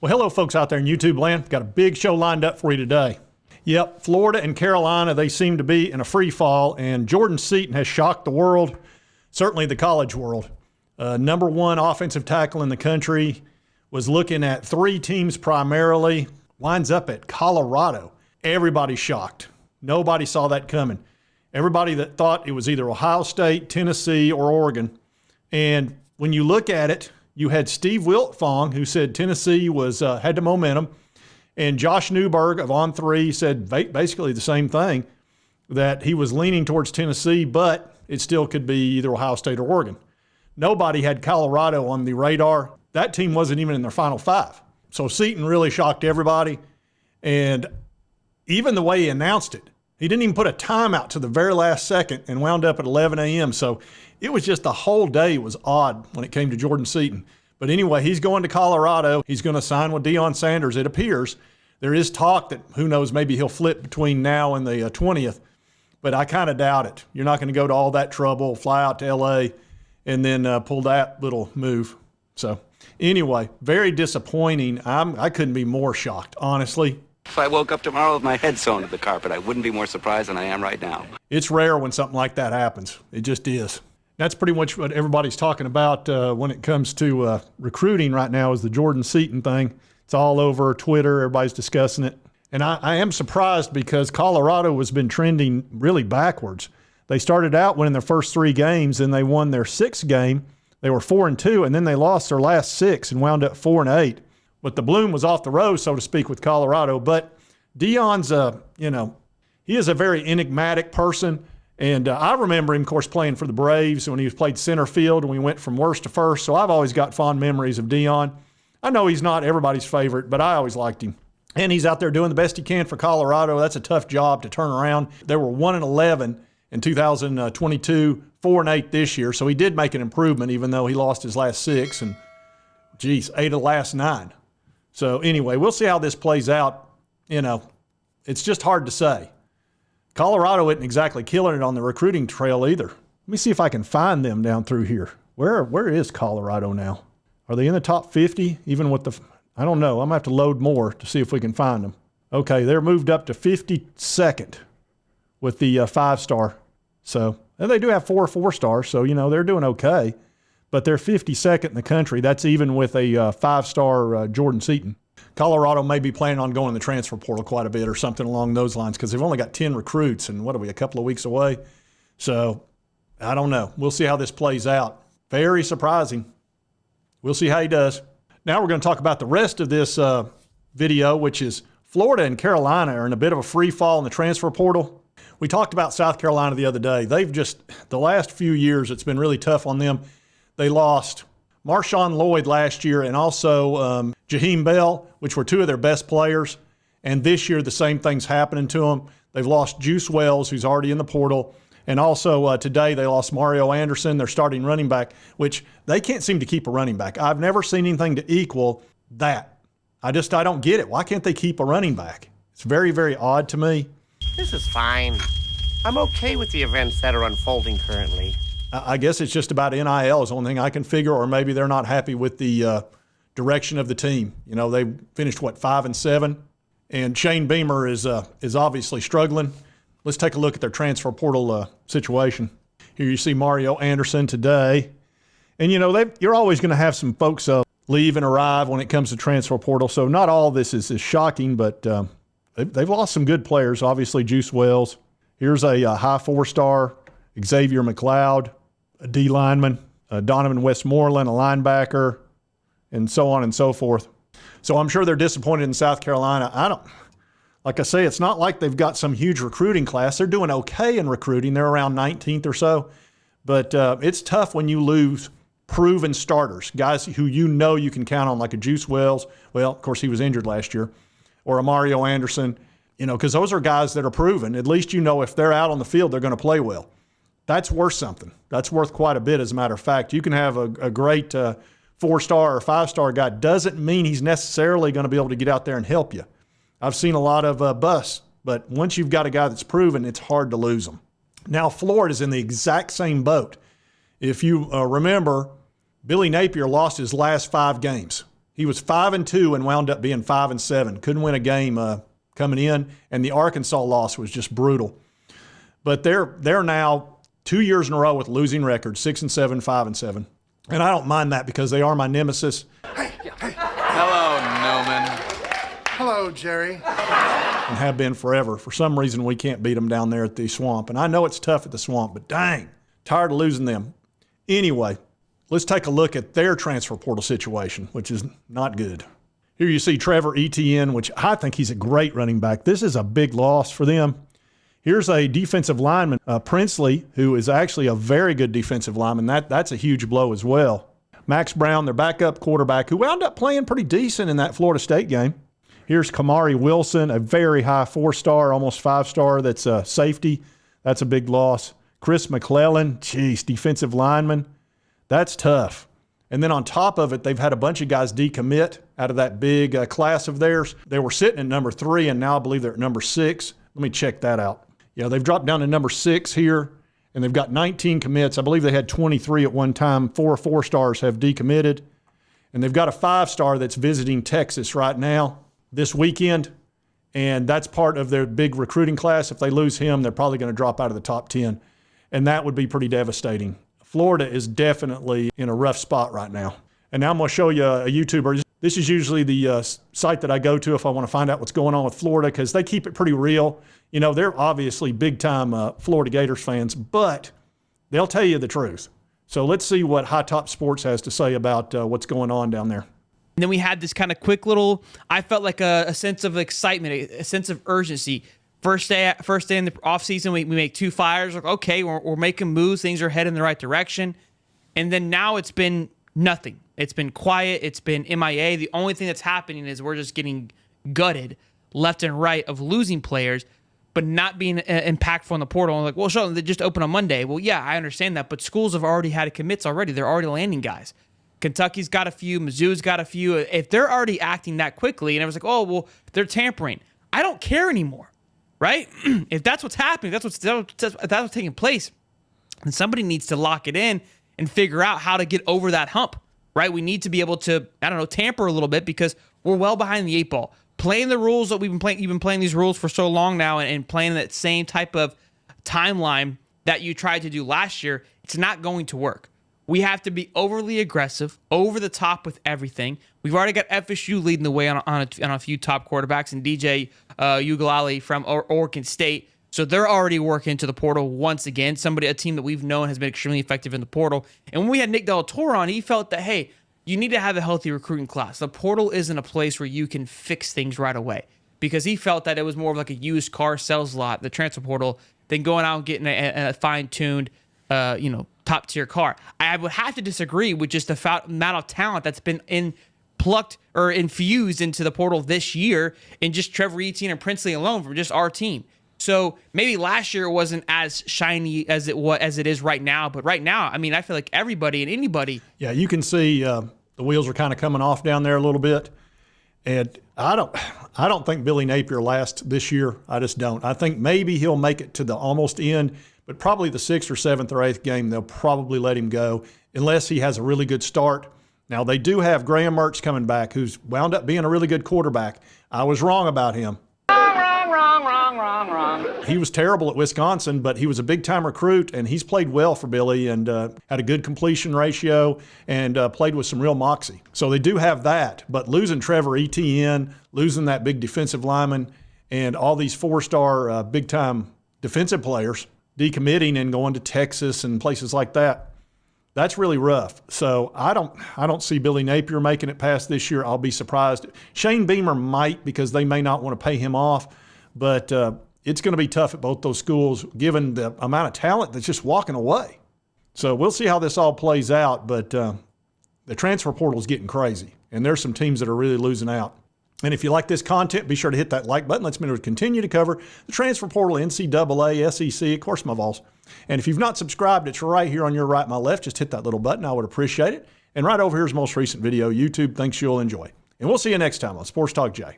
Well, hello, folks out there in YouTube land. Got a big show lined up for you today. Yep, Florida and Carolina, they seem to be in a free fall, and Jordan Seaton has shocked the world, certainly the college world. Number one offensive tackle in the country, was looking at three teams primarily, winds up at Colorado. Everybody's shocked. Nobody saw that coming. Everybody that thought it was either Ohio State, Tennessee, or Oregon. And when you look at it, you had Steve Wiltfong, who said Tennessee was had the momentum, and Josh Newberg of On3 said basically the same thing, that he was leaning towards Tennessee, but it still could be either Ohio State or Oregon. Nobody had Colorado on the radar. That team wasn't even in their final five. So Seaton really shocked everybody, and even the way he announced it, he didn't even put a timeout to the very last second and wound up at 11 a.m. So it was just the whole day was odd when it came to Jordan Seaton. But anyway, he's going to Colorado. He's going to sign with Deion Sanders, it appears. There is talk that, who knows, maybe he'll flip between now and the 20th. But I kind of doubt it. You're not going to go to all that trouble, fly out to L.A., and then pull that little move. So anyway, very disappointing. I couldn't be more shocked, honestly. If I woke up tomorrow with my head sewn to the carpet, I wouldn't be more surprised than I am right now. It's rare when something like that happens. It just is. That's pretty much what everybody's talking about when it comes to recruiting right now, is the Jordan Seaton thing. It's all over Twitter. Everybody's discussing it. And I am surprised because Colorado has been trending really backwards. They started out winning their first three games, and they won their sixth game. They were 4-2, and then they lost their last six and wound up 4-8. But the bloom was off the rose, so to speak, with Colorado. But Deion's, he is a very enigmatic person. And I remember him, of course, playing for the Braves when he was played center field, and we went from worst to first. So I've always got fond memories of Deion. I know he's not everybody's favorite, but I always liked him. And he's out there doing the best he can for Colorado. That's a tough job to turn around. They were 1-11 in 2022, 4-8 this year. So he did make an improvement, even though he lost his last six and, 8 of the last 9. So anyway, we'll see how this plays out. It's just hard to say. Colorado isn't exactly killing it on the recruiting trail either. Let me see if I can find them down through here. Where is Colorado now? Are they in the top 50? Even with the, I don't know. I'm going to have to load more to see if we can find them. Okay, they're moved up to 52nd with the 5-star. So, and they do have 4 4-stars, so, they're doing okay. But they're 52nd in the country. That's even with a 5-star Jordan Seaton. Colorado may be planning on going in the transfer portal quite a bit or something along those lines, because they've only got 10 recruits, and what are we, a couple of weeks away? So I don't know. We'll see how this plays out. Very surprising. We'll see how he does. Now we're going to talk about the rest of this video, which is Florida and Carolina are in a bit of a free fall in the transfer portal. We talked about South Carolina the other day. They've just, the last few years, it's been really tough on them. They lost Marshawn Lloyd last year and also Jaheim Bell, which were 2 of their best players. And this year, the same thing's happening to them. They've lost Juice Wells, who's already in the portal. And also today, they lost Mario Anderson, their starting running back, which they can't seem to keep a running back. I've never seen anything to equal that. I don't get it. Why can't they keep a running back? It's very, very odd to me. This is fine. I'm okay with the events that are unfolding currently. I guess it's just about NIL is the only thing I can figure, or maybe they're not happy with the direction of the team. They finished, 5-7, and Shane Beamer is obviously struggling. Let's take a look at their transfer portal situation. Here you see Mario Anderson today. And, you're always going to have some folks leave and arrive when it comes to transfer portal, so not all of this is shocking, but they've lost some good players, obviously Juice Wells. Here's a high 4-star, Xavier McLeod, a D lineman, Donovan Westmoreland, a linebacker, and so on and so forth. So I'm sure they're disappointed in South Carolina. Like I say, it's not like they've got some huge recruiting class. They're doing okay in recruiting. They're around 19th or so. But it's tough when you lose proven starters, guys who you can count on, like a Juice Wells. Well, of course, he was injured last year. Or a Mario Anderson, because those are guys that are proven. At least if they're out on the field, they're going to play well. That's worth something. That's worth quite a bit, as a matter of fact. You can have a great 4-star or 5-star guy. Doesn't mean he's necessarily going to be able to get out there and help you. I've seen a lot of busts, but once you've got a guy that's proven, it's hard to lose him. Now, Florida's in the exact same boat. If you remember, Billy Napier lost his last 5 games. He was 5-2 and wound up being 5-7. Couldn't win a game coming in, and the Arkansas loss was just brutal. But they're now 2 years in a row with losing records, 6-7, 5-7. And I don't mind that because they are my nemesis. Hello, Noman. Hello, Jerry. And have been forever. For some reason, we can't beat them down there at the Swamp. And I know it's tough at the Swamp, but dang, tired of losing them. Anyway, let's take a look at their transfer portal situation, which is not good. Here you see TREVOR, ETIENNE, which I think he's a great running back. This is a big loss for them. Here's a defensive lineman, Princely, who is actually a very good defensive lineman. That's a huge blow as well. Max Brown, their backup quarterback, who wound up playing pretty decent in that Florida State game. Here's Kamari Wilson, a very high 4-star, almost 5-star. That's a safety. That's a big loss. Chris McClellan, geez, defensive lineman. That's tough. And then on top of it, they've had a bunch of guys decommit out of that big class of theirs. They were sitting at number 3, and now I believe they're at number 6. Let me check that out. Yeah, they've dropped down to number 6 here, and they've got 19 commits. I believe they had 23 at one time. 4 4-stars have decommitted. And they've got a 5-star that's visiting Texas right now this weekend, and that's part of their big recruiting class. If they lose him, they're probably going to drop out of the top 10, and that would be pretty devastating. Florida is definitely in a rough spot right now. And now I'm going to show you a YouTuber. This is usually the site that I go to if I want to find out what's going on with Florida, because they keep it pretty real. You know, they're obviously big-time Florida Gators fans, but they'll tell you the truth. So let's see what High Top Sports has to say about what's going on down there. And then we had this kind of quick little, I felt like a sense of excitement, a sense of urgency. First day in the offseason, we make 2 fires. Like, okay, we're making moves. Things are heading in the right direction. And then now it's been nothing. It's been quiet. It's been MIA. The only thing that's happening is we're just getting gutted left and right of losing players, but not being impactful in the portal. And like, well, Sheldon, they just open on Monday. Well, yeah, I understand that, but schools have already had commits already. They're already landing guys. Kentucky's got a few. Mizzou's got a few. If they're already acting that quickly, and I was like, oh, well, they're tampering. I don't care anymore, right? If that's what's happening, that's what's taking place, then somebody needs to lock it in and figure out how to get over that hump, right? We need to be able to, I don't know, tamper a little bit because we're well behind the 8 ball. Playing the rules that we've been playing, you've been playing these rules for so long now and playing that same type of timeline that you tried to do last year, it's not going to work. We have to be overly aggressive, over the top with everything. We've already got FSU leading the way on a few top quarterbacks, and DJ Ugalali from Oregon State. So they're already working to the portal once again. A team that we've known has been extremely effective in the portal. And when we had Nick Del Toro on, he felt that, hey, you need to have a healthy recruiting class. The portal isn't a place where you can fix things right away, because he felt that it was more of like a used car sales lot, the transfer portal, than going out and getting a fine-tuned, top-tier car. I would have to disagree with just the amount of talent that's been plucked or infused into the portal this year in just TREVOR, Etienne, and Princely alone from just our team. So maybe last year it wasn't as shiny as it is right now, but right now, I mean, I feel like everybody and anybody. Yeah, you can see the wheels are kind of coming off down there a little bit, and I don't think Billy Napier lasts this year. I just don't. I think maybe he'll make it to the almost end, but probably the 6th or 7th or 8th game, they'll probably let him go unless he has a really good start. Now, they do have Graham Mertz coming back, who's wound up being a really good quarterback. I was wrong about him. Wrong. He was terrible at Wisconsin, but he was a big-time recruit, and he's played well for Billy and had a good completion ratio and played with some real moxie. So they do have that, but losing TREVOR, ETN, losing that big defensive lineman, and all these 4-star big-time defensive players decommitting and going to Texas and places like that, that's really rough. So I don't see Billy Napier making it past this year. I'll be surprised. Shane Beamer might, because they may not want to pay him off, but it's going to be tough at both those schools given the amount of talent that's just walking away. So we'll see how this all plays out, but the transfer portal is getting crazy, and there's some teams that are really losing out. And if you like this content, be sure to hit that like button. Let's continue to cover the transfer portal, NCAA, SEC, of course, my Vols. And if you've not subscribed, it's right here on your right, my left. Just hit that little button. I would appreciate it. And right over here is the most recent video. YouTube thinks you'll enjoy. And we'll see you next time on Sports Talk Jay.